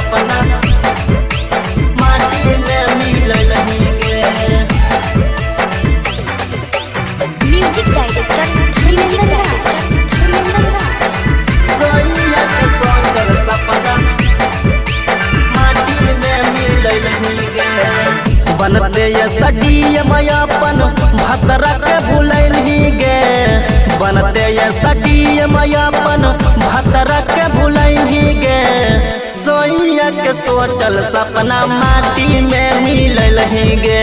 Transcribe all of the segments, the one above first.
सपना माटी में मिलल ही गे। म्यूजिक डायरेक्टर धर्मेंद्र राज। सोनिया के सोचल सपना माटी में मिलल ही गे। बनते ये सडीएम अपन भतरा के भुलैल ही गे। बनते ये सडीएम अपन भतरा के भुलैल ही गे। सोनिया के सोचल सपना माटी में मिलल ही गे।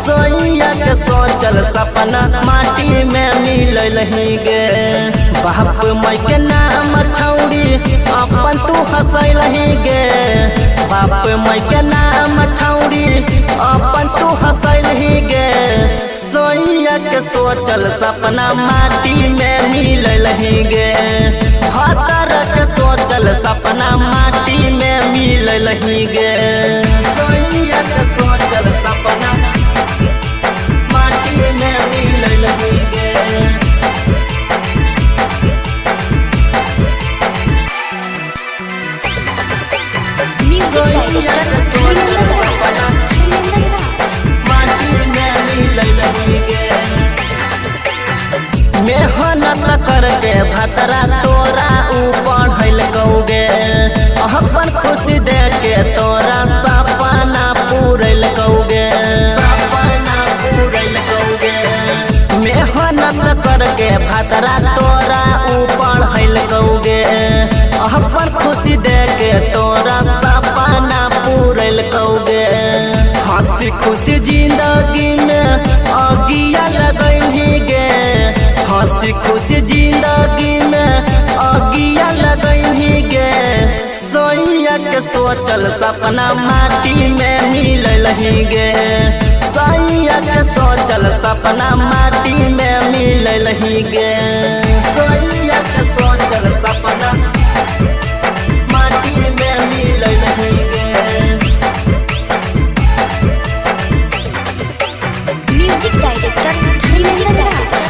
सोनिया के सोचल सपना माटी में मिलल ही गे। बाप माई के नाम छौड़ी अपन तू हंसल ही गे। बाप माई के नाम छौड़ी अपन तू हंसल ही गे। सोनिया के सोचल सपना माटी में मिलल ही गे। भतर के सोचल सपना माटी में मिलल ही गे। सोनिया के सोचल सपना माटी में मिलल ही गे। म्यूजिक डायरेक्टर धर्मेंद्र राज। माटी में मिलल ही गे। मेहनत करके भतरा तोरा ऊपर हल कौगे। अपन खुशी दे के तोरा सपना पूरल कौगे। सपना पूरल कौगे। मेहनत करके भतरा तोरा ऊपर हल कौगे। अपन खुशी दे के तोरा सपना पूरल कौगे। हंसी खुशी जिंदगी में अगिया लगल ही गे। हंसी खुशी जिंदगी में अगिया लगल ही गे। सोनिया के सोचल सपना माटी में मिलल ही गे। सोनिया के सोचल सपना माटी में मिलल ही गे। सोनिया के सोचल सपना माटी में मिलल ही गे। म्यूजिक डायरेक्टर धर्मेंद्र राज।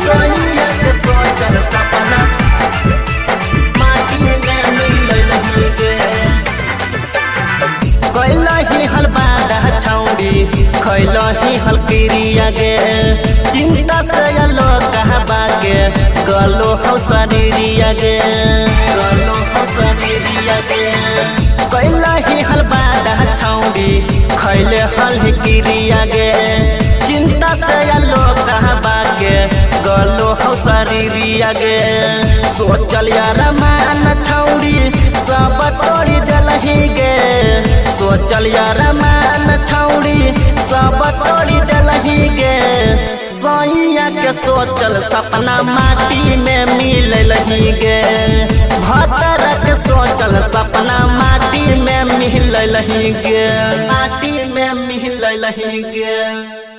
सोनिया के सोचल सपना माटी में मिलल ही गे। कैला ही हलबादा छौड़ी खैला ही हलकिरिया गे। चिंता से अलो कहबा के गलो हो शरीरिया गे। गलो हो शरीरिया गे। कैला ही हलबादा छौड़ी खैले हलकिरिया गे। चिंता से अलो कहबा के गलो हो शरीरिया गे। सोचल यार मान छौड़ी सब तोड़ी दिल ही गे। सोचल यार मान छौड़ी सब तोड़ी दिल ही गे। सोनिया के सोचल सपना माटी में मिलल ही गे। भतर के सोचल सपना माटी में मिलल ही गे। माटी में मिलल ही गे।